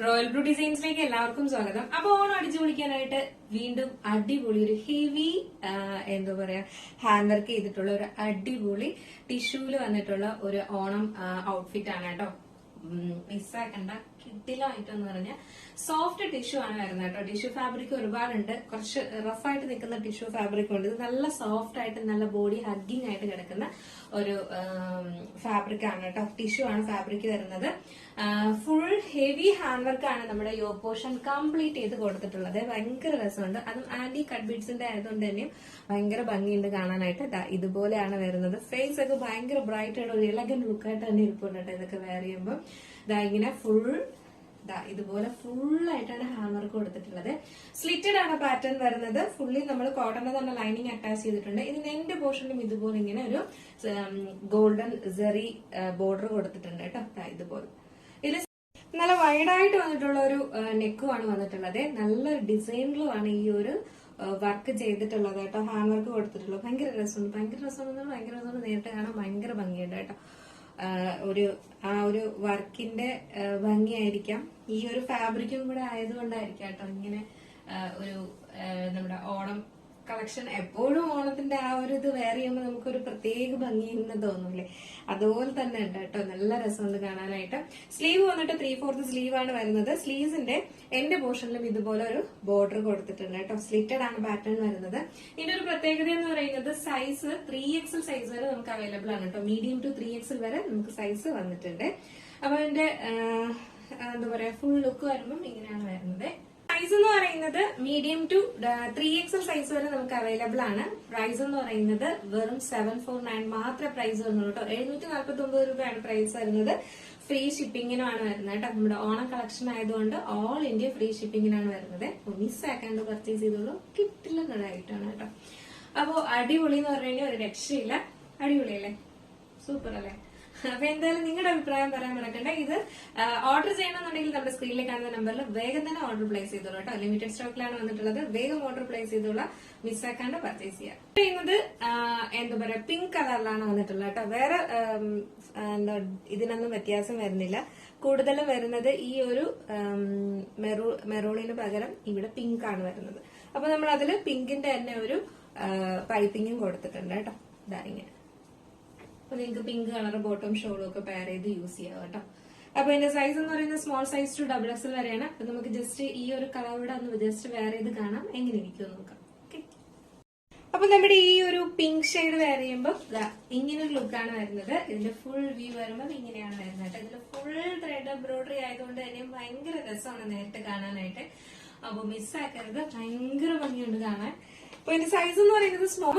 Royal blue ഡിസൈൻസിലേക്ക് എല്ലാവർക്കും സ്വാഗതം. അപ്പൊ ഓണം അടിച്ചു പൊളിക്കാനായിട്ട് വീണ്ടും അടിപൊളി ഒരു ഹെവി എന്താ പറയാ ഹാൻഡ് വർക്ക് ചെയ്തിട്ടുള്ള ഒരു അടിപൊളി ടിഷ്യൂല് വന്നിട്ടുള്ള ഒരു ഓണം ഔട്ട്ഫിറ്റ് ആണ് കേട്ടോ. മിസ്സാക്കണ്ട, കിട്ടിലായിട്ടെന്ന് പറഞ്ഞാൽ സോഫ്റ്റ് ടിഷ്യൂ ആണ് വരുന്നത് കേട്ടോ. ടിഷ്യൂ ഫാബ്രിക് ഒരുപാടുണ്ട്, കുറച്ച് റഫായിട്ട് നിൽക്കുന്ന ടിഷ്യൂ ഫാബ്രിക് ഉണ്ട്. ഇത് നല്ല സോഫ്റ്റ് ആയിട്ട് നല്ല ബോഡി ഹഗ്ഗിങ് ആയിട്ട് കിടക്കുന്ന ഒരു ഫാബ്രിക് ആണ് കേട്ടോ. ടിഷ്യൂ ആണ് ഫാബ്രിക് വരുന്നത്. ഫുൾ ഹെവി ഹാൻഡ് വർക്ക് ആണ് നമ്മുടെ യോ പോർഷൻ കംപ്ലീറ്റ് ചെയ്ത് കൊടുത്തിട്ടുള്ളത്. ഭയങ്കര രസമുണ്ട്. അതും ആന്റി കട്ട് ബീഡ്സിന്റെ ആയതുകൊണ്ട് തന്നെയും ഭയങ്കര ഭംഗിയുണ്ട് കാണാനായിട്ട്. ഇതുപോലെയാണ് വരുന്നത്. ഫേസ് ഒക്കെ ഭയങ്കര ബ്രൈറ്റ് ആയിട്ട് ഒരു എലഗന്റ് ലുക്കായിട്ട് തന്നെ ഇരിപ്പുണ്ട് കേട്ടോ. ഇതൊക്കെ വെയർ ചെയ്യുമ്പോൾ ഇങ്ങനെ ഫുൾ ഇതുപോലെ ഫുള്ളായിട്ടാണ് ഹാൻഡ് വർക്ക് കൊടുത്തിട്ടുള്ളത്. സ്ലിറ്റഡ് ആണ് പാറ്റേൺ വരുന്നത്. ഫുള്ളി നമ്മൾ കോട്ടന്റെ തന്നെ ലൈനിങ് അറ്റാച്ച് ചെയ്തിട്ടുണ്ട്. ഇതിന് എന്റെ പോർഷനിലും ഇതുപോലെ ഇങ്ങനെ ഒരു ഗോൾഡൻ സെറി ബോർഡർ കൊടുത്തിട്ടുണ്ട് കേട്ടോ. ഇതുപോലെ ഇതിൽ നല്ല വൈഡായിട്ട് വന്നിട്ടുള്ള ഒരു നെക്കുമാണ് വന്നിട്ടുള്ളത്. നല്ലൊരു ഡിസൈനിലുമാണ് ഈ ഒരു വർക്ക് ചെയ്തിട്ടുള്ളത് കേട്ടോ. ഹാൻഡ് വർക്ക് കൊടുത്തിട്ടുള്ളത് ഭയങ്കര രസമുണ്ട്. ഭയങ്കര രസമുണ്ട് നേരിട്ട് കാണാൻ ഭയങ്കര ഭംഗിയുണ്ട് കേട്ടോ. ഒരു വർക്കിന്റെ ഭംഗിയായിരിക്കാം, ഈ ഒരു ഫാബ്രിക്കും കൂടെ ആയതുകൊണ്ടായിരിക്കാം കേട്ടോ ഇങ്ങനെ ഒരു നമ്മുടെ ഓണം കളക്ഷൻ. എപ്പോഴും ഓണത്തിന്റെ ആ ഒരു ഇത് വേറെ ചെയ്യുമ്പോൾ നമുക്കൊരു പ്രത്യേക ഭംഗി എന്ന് തോന്നൂലേ, അതുപോലെ തന്നെ ഉണ്ട് കേട്ടോ. നല്ല രസമുണ്ട് കാണാനായിട്ട്. സ്ലീവ് വന്നിട്ട് 3/4 സ്ലീവ് ആണ് വരുന്നത്. സ്ലീവ്സിന്റെ എന്റെ പോർഷനിലും ഇതുപോലെ ഒരു ബോർഡർ കൊടുത്തിട്ടുണ്ട് കേട്ടോ. സ്ലിറ്റഡ് ആണ് പാറ്റേൺ വരുന്നത്. ഇതിന്റെ ഒരു പ്രത്യേകത എന്ന് പറയുന്നത് സൈസ് 3XL സൈസ് വരെ നമുക്ക് അവൈലബിൾ ആണ് കേട്ടോ. മീഡിയം ടു 3XL വരെ നമുക്ക് സൈസ് വന്നിട്ടുണ്ട്. അപ്പൊ അതിന്റെ എന്താ പറയാ ഫുൾ ലുക്ക് വരുമ്പം ഇങ്ങനെയാണ് വരുന്നത്. പ്രൈസ് എന്ന് പറയുന്നത് മീഡിയം ടു 3XL സൈസ് വരെ നമുക്ക് അവൈലബിൾ ആണ്. പ്രൈസ് എന്ന് പറയുന്നത് വെറും 749 മാത്രമേ പ്രൈസ് വരുന്നുള്ളൂ കേട്ടോ. 749 രൂപയാണ് പ്രൈസ് വരുന്നത്. ഫ്രീ ഷിപ്പിംഗിനാണ് വരുന്നത് കേട്ടോ. നമ്മുടെ ഓണം കളക്ഷൻ ആയതുകൊണ്ട് ഓൾ ഇന്ത്യ ഫ്രീ ഷിപ്പിംഗിനാണ് വരുന്നത്. മിസ്സാക്കാണ്ട് പർച്ചേസ് ചെയ്തോളൂ, കിട്ടില്ലെന്നതായിട്ടാണ് കേട്ടോ. അപ്പോ അടിപൊളി എന്ന് പറഞ്ഞു കഴിഞ്ഞാൽ ഒരു രക്ഷയില്ല. അടിപൊളിയല്ലേ, സൂപ്പർ അല്ലേ? അപ്പൊ എന്തായാലും നിങ്ങളുടെ അഭിപ്രായം പറയാൻ മറക്കണ്ട. ഇത് ഓർഡർ ചെയ്യണമെന്നുണ്ടെങ്കിൽ നമ്മുടെ സ്ക്രീനിൽ കാണുന്ന നമ്പറിൽ വേഗം തന്നെ ഓർഡർ പ്ലേസ് ചെയ്തോളൂ കേട്ടോ. ലിമിറ്റഡ് സ്റ്റോക്കിലാണ് വന്നിട്ടുള്ളത്. വേഗം ഓർഡർ പ്ലേസ് ചെയ്തോളാം, മിസ്സാക്കാണ്ട് പർച്ചേസ് ചെയ്യാം. ചെയ്യുന്നത് എന്താ പറയാ പിങ്ക് കളറിലാണ് വന്നിട്ടുള്ളത് കേട്ടോ. വേറെ എന്താ ഇതിനൊന്നും വ്യത്യാസം വരുന്നില്ല. കൂടുതലും വരുന്നത് ഈ ഒരു മെറൂണിന് പകരം ഇവിടെ പിങ്ക് ആണ് വരുന്നത്. അപ്പൊ നമ്മൾ അതില് പിങ്കിന്റെ തന്നെ ഒരു പൈപ്പിങ്ങും കൊടുത്തിട്ടുണ്ട് കേട്ടോ. ഇങ്ങനെ അപ്പൊ നിങ്ങൾക്ക് പിങ്ക് കളർ ബോട്ടം ഷോളും ഒക്കെ പെയർ ചെയ്ത് യൂസ് ചെയ്യാം കേട്ടോ. അപ്പൊ ഇതിന്റെ സൈസ് എന്ന് പറയുന്നത് സ്മോൾ സൈസ് ടു XXL വരെയാണ്. അപ്പൊ നമുക്ക് ജസ്റ്റ് ഈ ഒരു കളറോടെ ഒന്ന് ജസ്റ്റ് വെയർ ചെയ്ത് കാണാം എങ്ങനെ ഇരിക്കും നോക്കാം. ഓക്കെ, അപ്പൊ നമ്മുടെ ഈ ഒരു പിങ്ക് ഷെയ്ഡ് വെയർ ചെയ്യുമ്പോൾ ഇങ്ങനൊരു ലുക്കാണ് വരുന്നത്. ഇതിന്റെ ഫുൾ വ്യൂ വരുമ്പോൾ ഇങ്ങനെയാണ് വരുന്നത്. ഇതിൽ ഫുൾ ത്രെഡ് എംബ്രോയിഡറി ആയതുകൊണ്ട് തന്നെ ഭയങ്കര രസമാണ് നേരിട്ട് കാണാനായിട്ട്. അപ്പൊ മിസ്സാക്കരുത്, ഭയങ്കര ഭംഗിയുണ്ട് കാണാൻ. അപ്പൊ ഇതിന്റെ സൈസ് എന്ന് പറയുന്നത് സ്മോൾ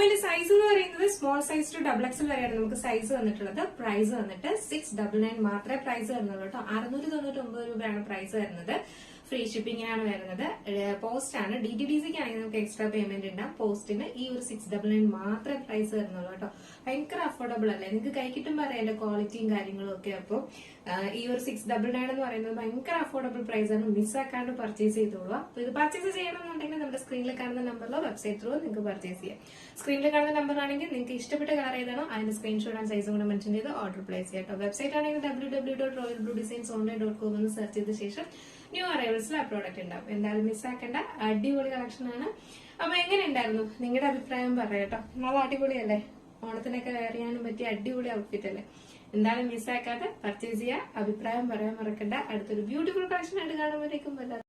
സൈസ് ടു XXL വരെയാണ് നമുക്ക് സൈസ് വന്നിട്ടുള്ളത്. പ്രൈസ് വന്നിട്ട് 699 മാത്രമേ പ്രൈസ് വരുന്നുള്ളൂ കേട്ടോ. 699 രൂപയാണ് പ്രൈസ് വരുന്നത്. ഫ്രീ ഷിപ്പിംഗിനാണ് വരുന്നത്. പോസ്റ്റ് ആണ്. DTDCക്ക് ആണെങ്കിൽ നമുക്ക് എക്സ്ട്രാ പേയ്മെന്റ് ഉണ്ടാവും. പോസ്റ്റിന് ഈ ഒരു 699 മാത്രമേ പ്രൈസ് വരുന്നുള്ളൂ കേട്ടോ. ഭയങ്കര അഫോർഡബിൾ അല്ലേ, നിങ്ങൾക്ക് കൈ കിട്ടുമ്പോൾ അറിയാം എന്റെ ക്വാളിറ്റിയും കാര്യങ്ങളും ഒക്കെ. അപ്പോൾ ഈ ഒരു 699 എന്ന് പറയുന്നത് ഭയങ്കര അഫോർഡബിൾ പ്രൈസ് ആണ്. മിസ്സാക്കാണ്ട് പർച്ചേസ് ചെയ്തോളൂ. അപ്പൊ ഇത് പർച്ചേസ് ചെയ്യണമെന്നുണ്ടെങ്കിൽ നമ്മുടെ സ്ക്രീനിൽ കാണുന്ന നമ്പറിലോ വെബ്സൈറ്റ് ത്രൂ നിങ്ങൾക്ക് പർച്ചേസ് ചെയ്യാം. സ്ക്രീനിൽ കാണുന്ന നമ്പർ ആണെങ്കിൽ നിങ്ങൾക്ക് ഇഷ്ടപ്പെട്ട കളർ ഏതാണോ അതിന്റെ സ്ക്രീൻഷോട്ട് ആൻഡ് സൈസും കൂടെ മെൻഷൻ ചെയ്ത് ഓർഡർ പ്ലേസ് ചെയ്യാം കേട്ടോ. വെബ്സൈറ്റ് ആണെങ്കിൽ www.royalbluedesignsonline.com എന്ന് സെർച്ച് ചെയ്ത ശേഷം ന്യൂ അറൈവൽസിൽ ആ പ്രോഡക്റ്റ് ഉണ്ടാവും. എന്തായാലും മിസ്സാക്കേണ്ട, അടിപൊളി കളക്ഷൻ ആണ്. അപ്പൊ എങ്ങനെ ഉണ്ടായിരുന്നു നിങ്ങളുടെ അഭിപ്രായം പറയാട്ടോ. നല്ല അടിപൊളിയല്ലേ, ഓണത്തിനൊക്കെ വെയർ ചെയ്യാനും പറ്റിയ അടിപൊളി ഔട്ട്ഫിറ്റ് അല്ലേ. എന്തായാലും മിസ്സാക്കാതെ പർച്ചേസ് ചെയ്യുക. അഭിപ്രായം പറയാൻ മറക്കണ്ട. അടുത്തൊരു ബ്യൂട്ടിഫുൾ കളക്ഷൻ ആയിട്ട് കാണുമ്പോഴേക്കും